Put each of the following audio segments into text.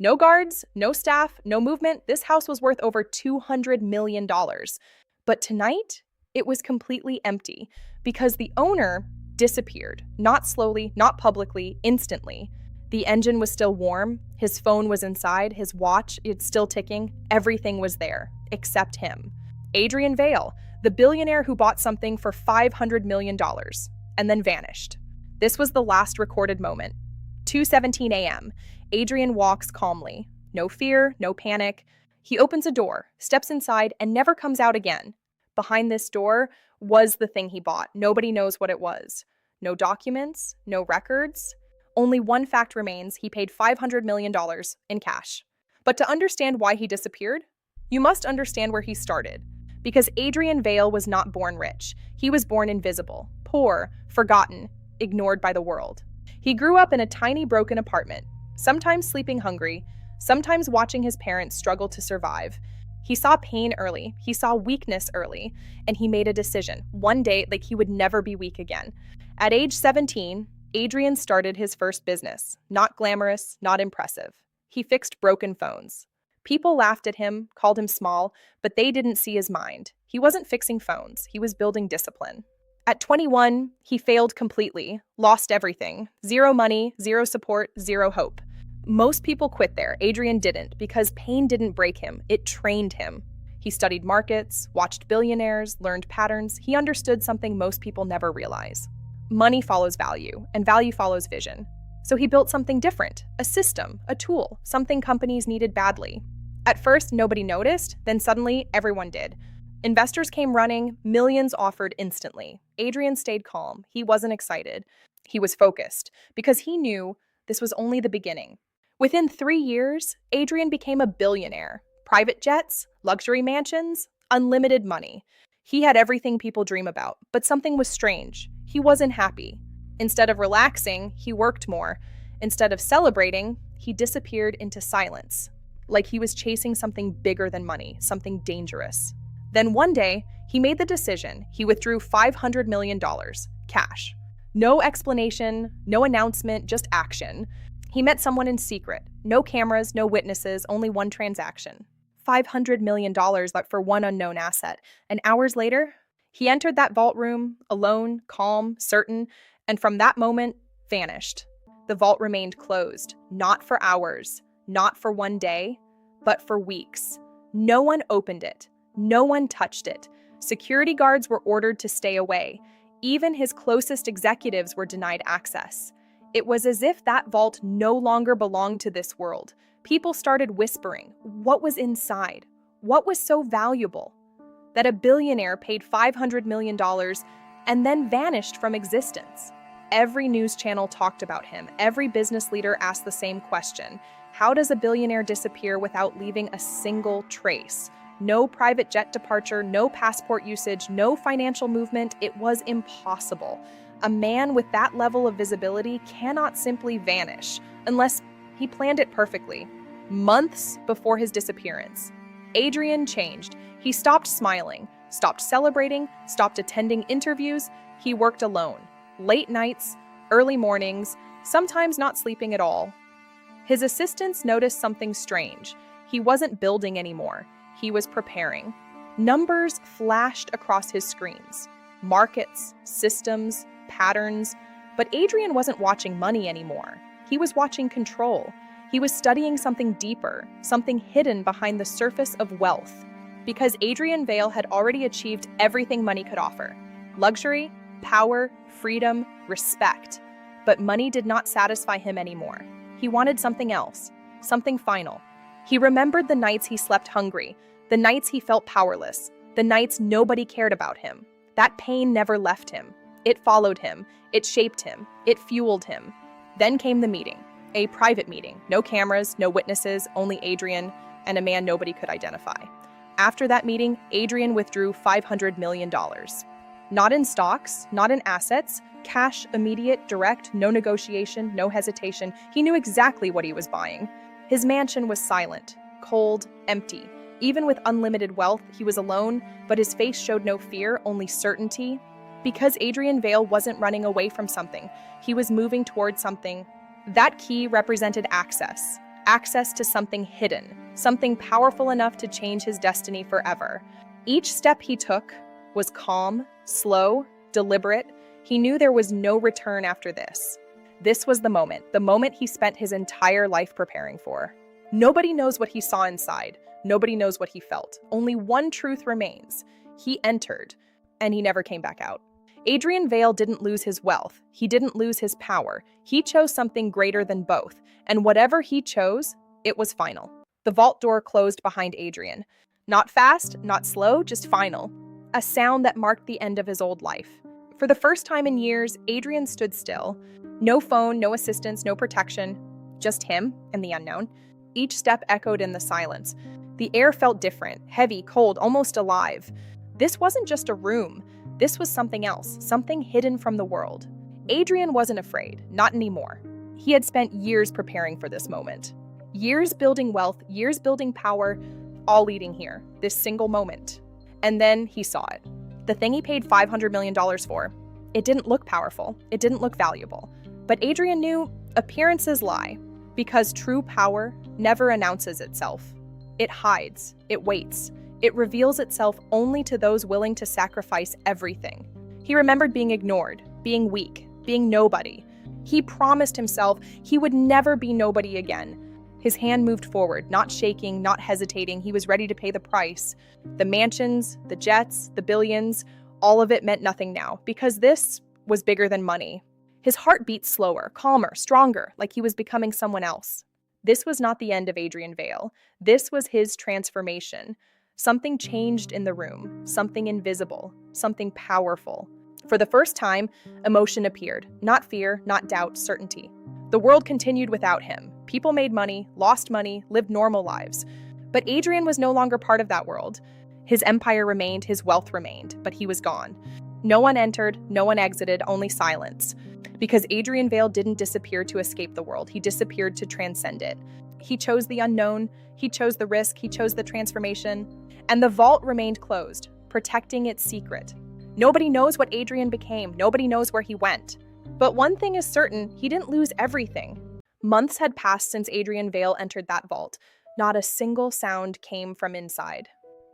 No guards, no staff, no movement. This house was worth over $200 million. But tonight, it was completely empty because the owner disappeared. Not slowly, not publicly, instantly. The engine was still warm, his phone was inside, his watch, it's still ticking. Everything was there, except him. Adrian Vale, the billionaire who bought something for $500 million and then vanished. This was the last recorded moment. 2:17 a.m. Adrian walks calmly. No fear, no panic. He opens a door, steps inside, and never comes out again. Behind this door was the thing he bought. Nobody knows what it was. No documents, no records. Only one fact remains: he paid $500 million in cash. But to understand why he disappeared, you must understand where he started. Because Adrian Vale was not born rich. He was born invisible, poor, forgotten, ignored by the world. He grew up in a tiny broken apartment, sometimes sleeping hungry, sometimes watching his parents struggle to survive. He saw pain early, he saw weakness early, and he made a decision. One day, he would never be weak again. At age 17, Adrian started his first business. Not glamorous, not impressive. He fixed broken phones. People laughed at him, called him small, but they didn't see his mind. He wasn't fixing phones, he was building discipline. At 21, he failed completely, lost everything. Zero money, zero support, zero hope. Most people quit there. Adrian didn't, because pain didn't break him, it trained him. He studied markets, watched billionaires, learned patterns. He understood something most people never realize. Money follows value, and value follows vision. So he built something different, a system, a tool, something companies needed badly. At first, nobody noticed, then suddenly, everyone did. Investors came running, millions offered instantly. Adrian stayed calm. He wasn't excited. He was focused, because he knew this was only the beginning. Within 3 years, Adrian became a billionaire. Private jets, luxury mansions, unlimited money. He had everything people dream about, but something was strange. He wasn't happy. Instead of relaxing, he worked more. Instead of celebrating, he disappeared into silence, like he was chasing something bigger than money, something dangerous. Then one day, he made the decision. He withdrew $500 million, cash. No explanation, no announcement, just action. He met someone in secret. No cameras, no witnesses, only one transaction. $500 million for one unknown asset. And hours later, he entered that vault room, alone, calm, certain, and from that moment, vanished. The vault remained closed, not for hours, not for one day, but for weeks. No one opened it. No one touched it. Security guards were ordered to stay away. Even his closest executives were denied access. It was as if that vault no longer belonged to this world. People started whispering. What was inside? What was so valuable? That a billionaire paid $500 million and then vanished from existence. Every news channel talked about him. Every business leader asked the same question. How does a billionaire disappear without leaving a single trace? No private jet departure, no passport usage, no financial movement. It was impossible. A man with that level of visibility cannot simply vanish unless he planned it perfectly. Months before his disappearance, Adrian changed. He stopped smiling, stopped celebrating, stopped attending interviews. He worked alone, late nights, early mornings, sometimes not sleeping at all. His assistants noticed something strange. He wasn't building anymore. He was preparing. Numbers flashed across his screens. Markets, systems, patterns. But Adrian wasn't watching money anymore. He was watching control. He was studying something deeper, something hidden behind the surface of wealth. Because Adrian Vale had already achieved everything money could offer. Luxury, power, freedom, respect. But money did not satisfy him anymore. He wanted something else, something final. He remembered the nights he slept hungry, the nights he felt powerless, the nights nobody cared about him. That pain never left him. It followed him. It shaped him. It fueled him. Then came the meeting, a private meeting. No cameras, no witnesses, only Adrian and a man nobody could identify. After that meeting, Adrian withdrew $500 million. Not in stocks, not in assets, cash, immediate, direct, no negotiation, no hesitation. He knew exactly what he was buying. His mansion was silent, cold, empty. Even with unlimited wealth, he was alone, but his face showed no fear, only certainty. Because Adrian Vale wasn't running away from something, he was moving towards something. That key represented access. access to something hidden, something powerful enough to change his destiny forever. Each step he took was calm, slow, deliberate. He knew there was no return after this. This was the moment he spent his entire life preparing for. Nobody knows what he saw inside. Nobody knows what he felt. Only one truth remains. He entered, and he never came back out. Adrian Vale didn't lose his wealth. He didn't lose his power. He chose something greater than both. And whatever he chose, it was final. The vault door closed behind Adrian. Not fast, not slow, just final. A sound that marked the end of his old life. For the first time in years, Adrian stood still. No phone, no assistance, no protection. Just him and the unknown. Each step echoed in the silence. The air felt different, heavy, cold, almost alive. This wasn't just a room. This was something else, something hidden from the world. Adrian wasn't afraid, not anymore. He had spent years preparing for this moment. Years building wealth, years building power, all leading here, this single moment. And then he saw it. The thing he paid $500 million for. It didn't look powerful. It didn't look valuable. But Adrian knew appearances lie, because true power never announces itself. It hides, it waits, it reveals itself only to those willing to sacrifice everything. He remembered being ignored, being weak, being nobody. He promised himself he would never be nobody again. His hand moved forward, not shaking, not hesitating. He was ready to pay the price. The mansions, the jets, the billions, all of it meant nothing now, because this was bigger than money. His heart beat slower, calmer, stronger, like he was becoming someone else. This was not the end of Adrian Vale. This was his transformation. Something changed in the room, something invisible, something powerful. For the first time, emotion appeared. Not fear, not doubt, certainty. The world continued without him. People made money, lost money, lived normal lives. But Adrian was no longer part of that world. His empire remained, his wealth remained, but he was gone. No one entered, no one exited, only silence. Because Adrian Vale didn't disappear to escape the world, he disappeared to transcend it. He chose the unknown, he chose the risk, he chose the transformation. And the vault remained closed, protecting its secret. Nobody knows what Adrian became, nobody knows where he went. But one thing is certain, he didn't lose everything. Months had passed since Adrian Vale entered that vault. Not a single sound came from inside.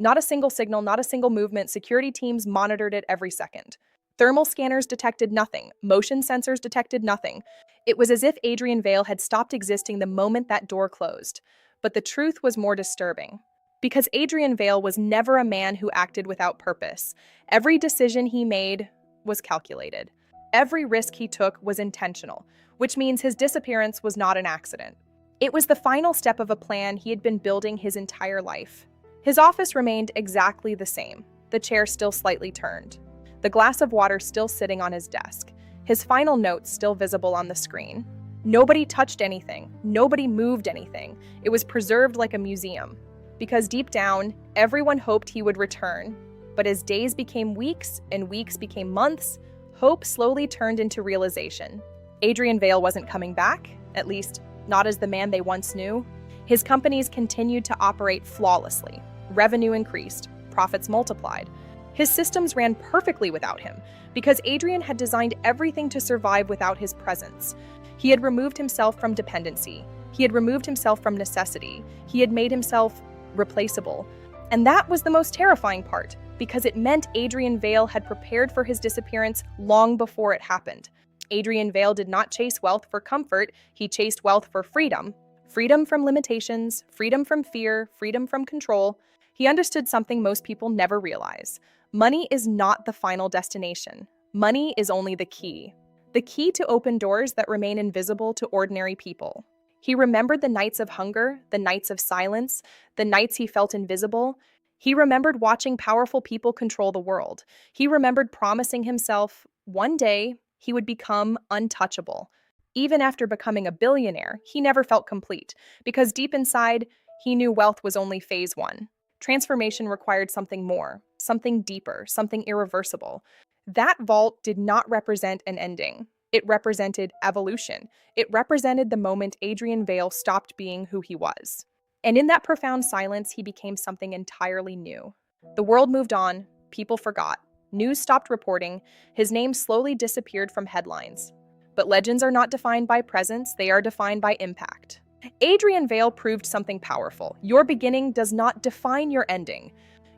Not a single signal, not a single movement. Security teams monitored it every second. Thermal scanners detected nothing. Motion sensors detected nothing. It was as if Adrian Vale had stopped existing the moment that door closed. But the truth was more disturbing. Because Adrian Vale was never a man who acted without purpose. Every decision he made was calculated. Every risk he took was intentional, which means his disappearance was not an accident. It was the final step of a plan he had been building his entire life. His office remained exactly the same, the chair still slightly turned, the glass of water still sitting on his desk, his final notes still visible on the screen. Nobody touched anything, nobody moved anything. It was preserved like a museum. Because deep down, everyone hoped he would return. But as days became weeks and weeks became months, hope slowly turned into realization. Adrian Vale wasn't coming back, at least not as the man they once knew. His companies continued to operate flawlessly. Revenue increased, profits multiplied. His systems ran perfectly without him, because Adrian had designed everything to survive without his presence. He had removed himself from dependency. He had removed himself from necessity. He had made himself replaceable. And that was the most terrifying part, because it meant Adrian Vale had prepared for his disappearance long before it happened. Adrian Vale did not chase wealth for comfort, he chased wealth for freedom. Freedom from limitations, freedom from fear, freedom from control. He understood something most people never realize. Money is not the final destination. Money is only the key. The key to open doors that remain invisible to ordinary people. He remembered the nights of hunger, the nights of silence, the nights he felt invisible. He remembered watching powerful people control the world. He remembered promising himself, one day, he would become untouchable. Even after becoming a billionaire, he never felt complete, because deep inside, he knew wealth was only phase one. Transformation required something more, something deeper, something irreversible. That vault did not represent an ending. It represented evolution. It represented the moment Adrian Vale stopped being who he was. And in that profound silence, he became something entirely new. The world moved on, people forgot, news stopped reporting, his name slowly disappeared from headlines. But legends are not defined by presence, they are defined by impact. Adrian Vale proved something powerful. Your beginning does not define your ending.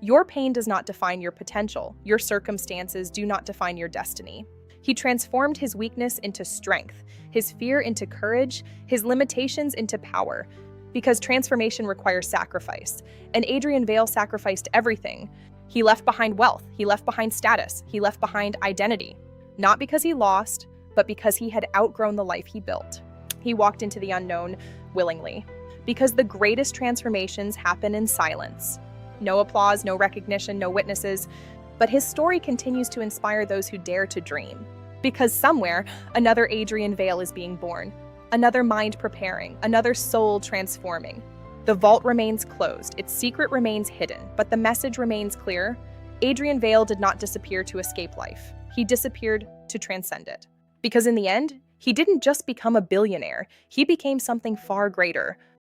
Your pain does not define your potential. Your circumstances do not define your destiny. He transformed his weakness into strength, his fear into courage, his limitations into power. Because transformation requires sacrifice, and Adrian Vale sacrificed everything. He left behind wealth, he left behind status, he left behind identity. Not because he lost, but because he had outgrown the life he built. He walked into the unknown willingly. Because the greatest transformations happen in silence. No applause, no recognition, no witnesses. But his story continues to inspire those who dare to dream. Because somewhere, another Adrian Vale is being born. Another mind preparing, another soul transforming. The vault remains closed, its secret remains hidden, but the message remains clear. Adrian Vale did not disappear to escape life. He disappeared to transcend it. Because in the end, he didn't just become a billionaire, he became something far greater,